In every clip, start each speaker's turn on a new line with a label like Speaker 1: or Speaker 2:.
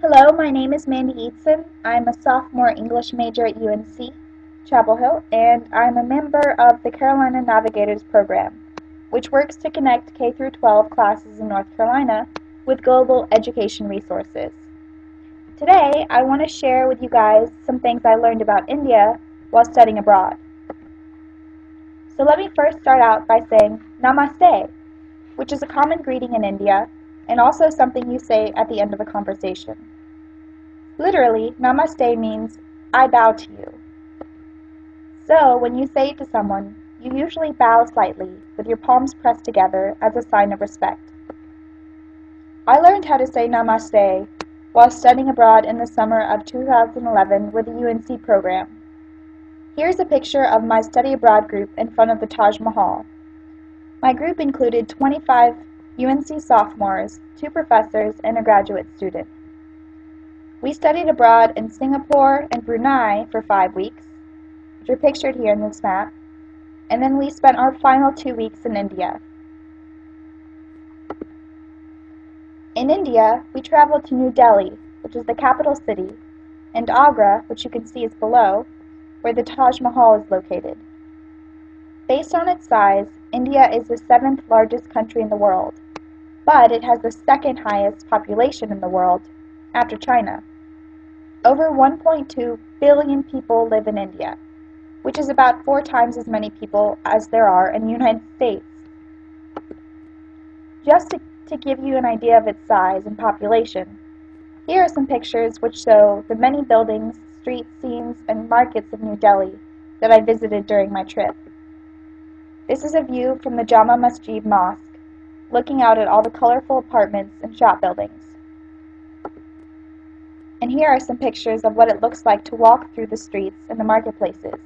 Speaker 1: Hello, my name is Mandy Eatson. I'm a sophomore English major at UNC, Chapel Hill, and I'm a member of the Carolina Navigators program, which works to connect K through 12 classes in North Carolina with global education resources. Today, I want to share with you guys some things I learned about India while studying abroad. So let me first start out by saying Namaste, which is a common greeting in India and also something you say at the end of a conversation. Literally, Namaste means, I bow to you. So, when you say it to someone, you usually bow slightly, with your palms pressed together as a sign of respect. I learned how to say Namaste while studying abroad in the summer of 2011 with the UNC program. Here's a picture of my study abroad group in front of the Taj Mahal. My group included 25 UNC sophomores, 2 professors, and a graduate student. We studied abroad in Singapore and Brunei for 5 weeks, which are pictured here in this map, and then we spent our final 2 weeks in India. In India, we traveled to New Delhi, which is the capital city, and Agra, which you can see is below, where the Taj Mahal is located. Based on its size, India is the 7th largest country in the world, but it has the 2nd highest population in the world, after China. Over 1.2 billion people live in India, which is about 4 times as many people as there are in the United States. Just to give you an idea of its size and population, here are some pictures which show the many buildings, street scenes, and markets of New Delhi that I visited during my trip. This is a view from the Jama Masjid Mosque, looking out at all the colorful apartments and shop buildings. And here are some pictures of what it looks like to walk through the streets and the marketplaces.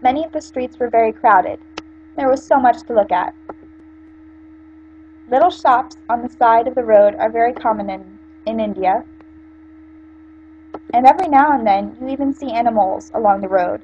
Speaker 1: Many of the streets were very crowded. There was so much to look at. Little shops on the side of the road are very common in India, and every now and then you even see animals along the road.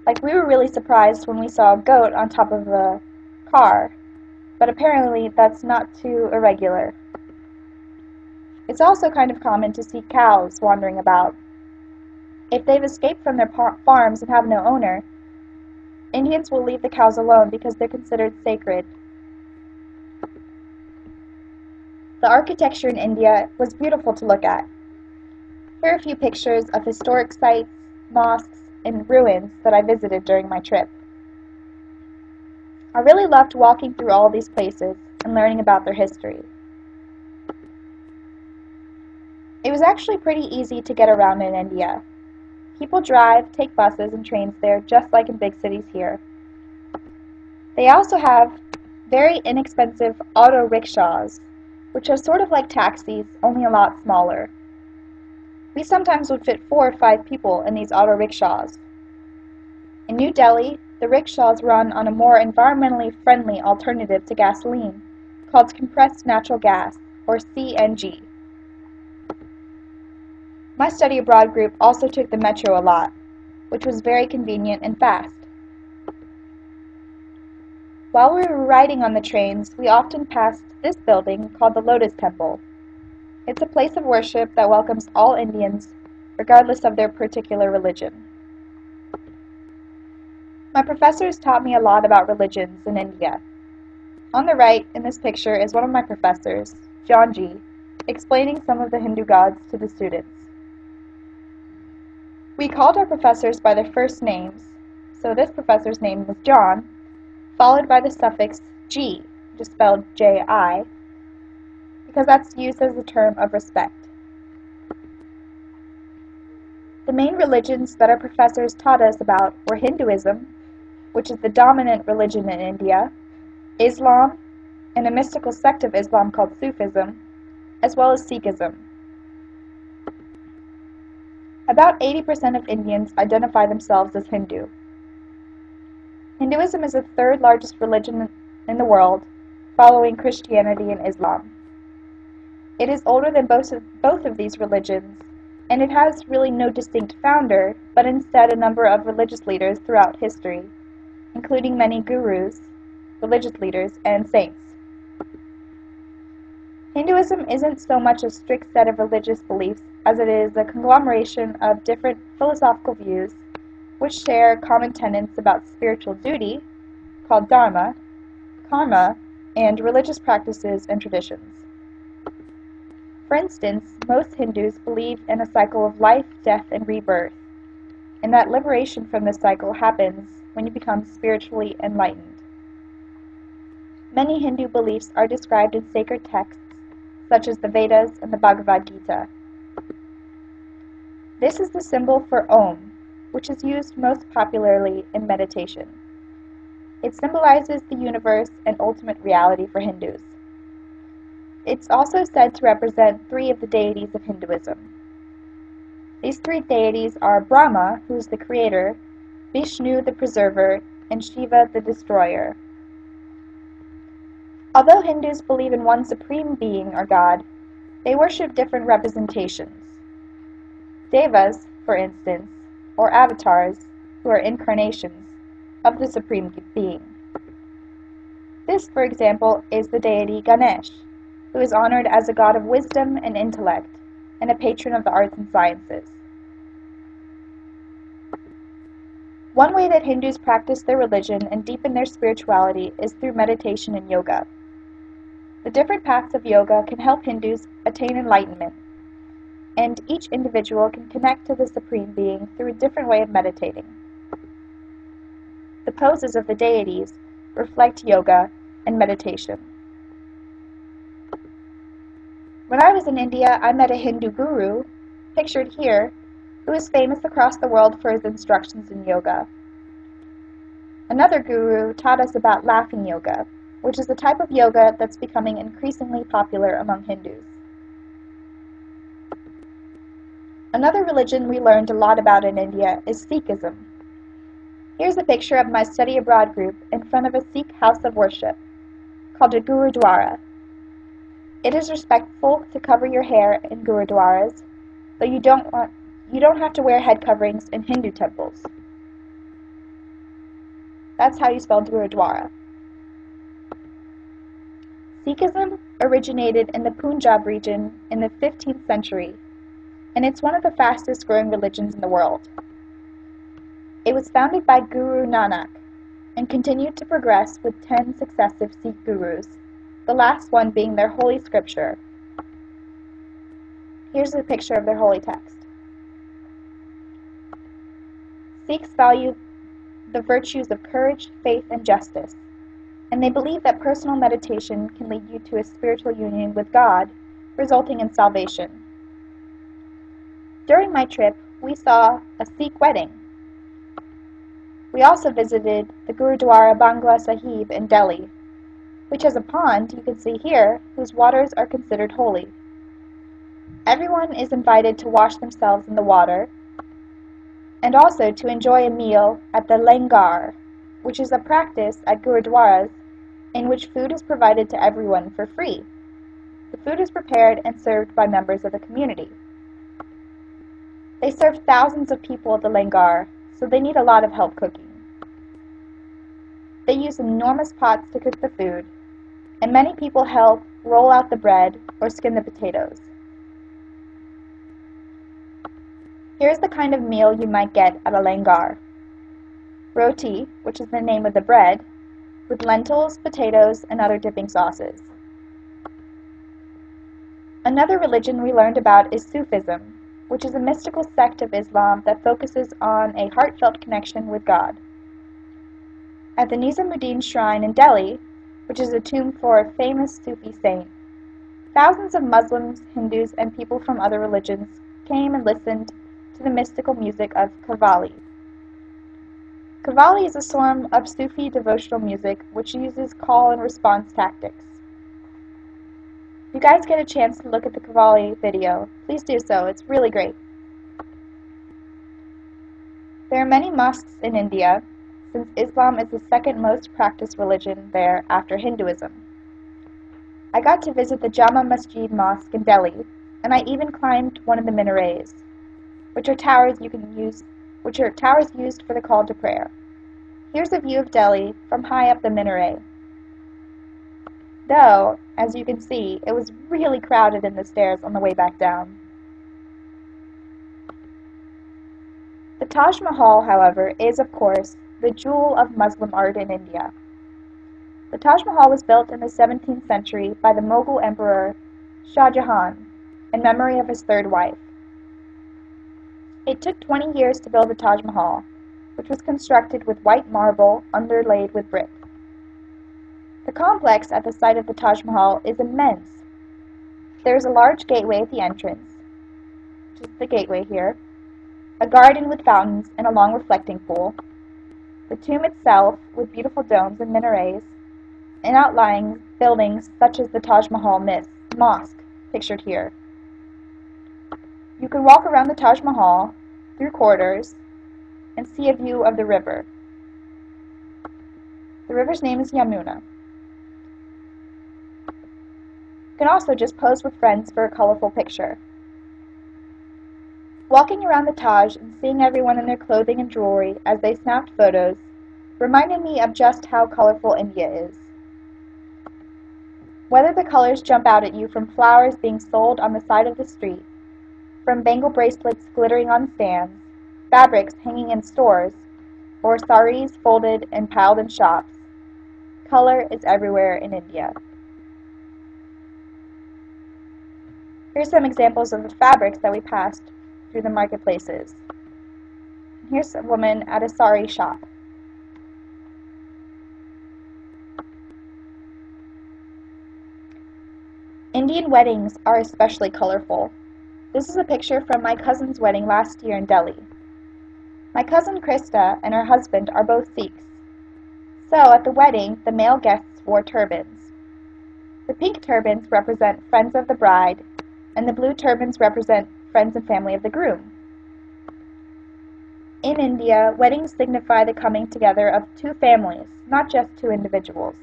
Speaker 1: Like, we were really surprised when we saw a goat on top of a car, but apparently that's not too irregular. It's also kind of common to see cows wandering about. If they've escaped from their farms and have no owner, Indians will leave the cows alone because they're considered sacred. The architecture in India was beautiful to look at. Here are a few pictures of historic sites, mosques, and ruins that I visited during my trip. I really loved walking through all these places and learning about their history. It was actually pretty easy to get around in India. People drive, take buses and trains there just like in big cities here. They also have very inexpensive auto rickshaws, which are sort of like taxis, only a lot smaller. We sometimes would fit 4 or 5 people in these auto rickshaws. In New Delhi, the rickshaws run on a more environmentally friendly alternative to gasoline called compressed natural gas, or CNG. My study abroad group also took the metro a lot, which was very convenient and fast. While we were riding on the trains, we often passed this building called the Lotus Temple. It's a place of worship that welcomes all Indians, regardless of their particular religion. My professors taught me a lot about religions in India. On the right, in this picture, is one of my professors, John G., explaining some of the Hindu gods to the students. We called our professors by their first names, so this professor's name was John, followed by the suffix G, just spelled J-I, because that's used as a term of respect. The main religions that our professors taught us about were Hinduism, which is the dominant religion in India, Islam, and a mystical sect of Islam called Sufism, as well as Sikhism. About 80% of Indians identify themselves as Hindu. Hinduism is the 3rd largest religion in the world, following Christianity and Islam. It is older than both of these religions, and it has really no distinct founder, but instead a number of religious leaders throughout history, including many gurus, religious leaders, and saints. Hinduism isn't so much a strict set of religious beliefs as it is a conglomeration of different philosophical views which share common tenets about spiritual duty, called dharma, karma, and religious practices and traditions. For instance, most Hindus believe in a cycle of life, death, and rebirth, and that liberation from this cycle happens when you become spiritually enlightened. Many Hindu beliefs are described in sacred texts such as the Vedas and the Bhagavad Gita. This is the symbol for Om, which is used most popularly in meditation. It symbolizes the universe and ultimate reality for Hindus. It's also said to represent three of the deities of Hinduism. These three deities are Brahma, who is the creator, Vishnu, the preserver, and Shiva, the destroyer. Although Hindus believe in one supreme being or god, they worship different representations. Devas, for instance, or avatars, who are incarnations of the supreme being. This, for example, is the deity Ganesh, who is honored as a god of wisdom and intellect, and a patron of the arts and sciences. One way that Hindus practice their religion and deepen their spirituality is through meditation and yoga. The different paths of yoga can help Hindus attain enlightenment, and each individual can connect to the Supreme Being through a different way of meditating. The poses of the deities reflect yoga and meditation. When I was in India, I met a Hindu guru, pictured here, who is famous across the world for his instructions in yoga. Another guru taught us about laughing yoga, which is a type of yoga that's becoming increasingly popular among Hindus. Another religion we learned a lot about in India is Sikhism. Here's a picture of my study abroad group in front of a Sikh house of worship, called a Gurudwara. It is respectful to cover your hair in Gurudwaras, though you don't have to wear head coverings in Hindu temples. That's how you spell Gurudwara. Sikhism originated in the Punjab region in the 15th century, and it's one of the fastest growing religions in the world. It was founded by Guru Nanak and continued to progress with 10 successive Sikh gurus, the last one being their holy scripture. Here's a picture of their holy text. Sikhs value the virtues of courage, faith, and justice, and they believe that personal meditation can lead you to a spiritual union with God, resulting in salvation. During my trip, we saw a Sikh wedding. We also visited the Gurudwara Bangla Sahib in Delhi, which has a pond you can see here, whose waters are considered holy. Everyone is invited to wash themselves in the water, and also to enjoy a meal at the langar, which is a practice at Gurudwaras in which food is provided to everyone for free. The food is prepared and served by members of the community. They serve thousands of people at the langar, so they need a lot of help cooking. They use enormous pots to cook the food, and many people help roll out the bread or skin the potatoes. Here's the kind of meal you might get at a langar. Roti, which is the name of the bread, with lentils, potatoes, and other dipping sauces. Another religion we learned about is Sufism, which is a mystical sect of Islam that focuses on a heartfelt connection with God. At the Nizamuddin Shrine in Delhi, which is a tomb for a famous Sufi saint, thousands of Muslims, Hindus, and people from other religions came and listened to the mystical music of Qawwali. Qawwali is a form of Sufi devotional music which uses call and response tactics. If you guys get a chance to look at the Qawwali video, please do so. It's really great. There are many mosques in India, since Islam is the second most practiced religion there after Hinduism. I got to visit the Jama Masjid Mosque in Delhi, and I even climbed one of the minarets, which are towers used for the call to prayer. Here's a view of Delhi from high up the minaret. though, as you can see, it was really crowded in the stairs on the way back down. The Taj Mahal, however, is, of course, the jewel of Muslim art in India. The Taj Mahal was built in the 17th century by the Mughal Emperor Shah Jahan in memory of his third wife. It took 20 years to build the Taj Mahal, which was constructed with white marble underlaid with brick. The complex at the site of the Taj Mahal is immense. There is a large gateway at the entrance, which is the gateway here, a garden with fountains and a long reflecting pool, the tomb itself with beautiful domes and minarets, and outlying buildings such as the Taj Mahal Mosque, pictured here. You can walk around the Taj Mahal, through corridors, and see a view of the river. The river's name is Yamuna. You can also just pose with friends for a colorful picture. Walking around the Taj and seeing everyone in their clothing and jewelry as they snapped photos reminded me of just how colorful India is. Whether the colors jump out at you from flowers being sold on the side of the street, from bangle bracelets glittering on stands, fabrics hanging in stores, or saris folded and piled in shops, color is everywhere in India. Here's some examples of the fabrics that we passed through the marketplaces. Here's a woman at a sari shop. Indian weddings are especially colorful. This is a picture from my cousin's wedding last year in Delhi. My cousin Krista and her husband are both Sikhs. So at the wedding, the male guests wore turbans. The pink turbans represent friends of the bride, and the blue turbans represent friends and family of the groom. In India, weddings signify the coming together of two families, not just two individuals.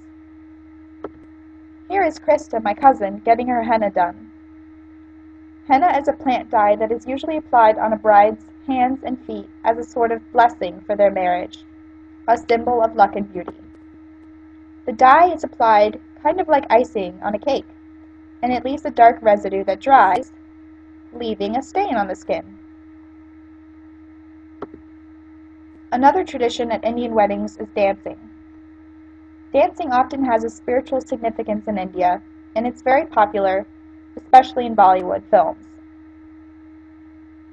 Speaker 1: Here is Krista, my cousin, getting her henna done. Henna is a plant dye that is usually applied on a bride's hands and feet as a sort of blessing for their marriage, a symbol of luck and beauty. The dye is applied kind of like icing on a cake, and it leaves a dark residue that dries, leaving a stain on the skin. Another tradition at Indian weddings is dancing. Dancing often has a spiritual significance in India, and it's very popular, especially in Bollywood films.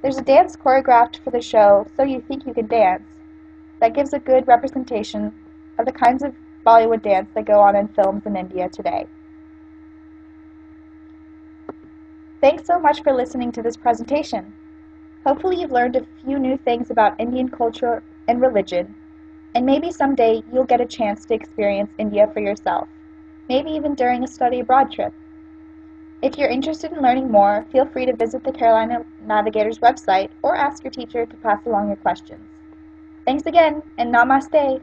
Speaker 1: There's a dance choreographed for the show So You Think You Can Dance that gives a good representation of the kinds of Bollywood dance that go on in films in India today. Thanks so much for listening to this presentation. Hopefully you've learned a few new things about Indian culture and religion, and maybe someday you'll get a chance to experience India for yourself, maybe even during a study abroad trip. If you're interested in learning more, feel free to visit the Carolina Navigator's website or ask your teacher to pass along your questions. Thanks again, and Namaste!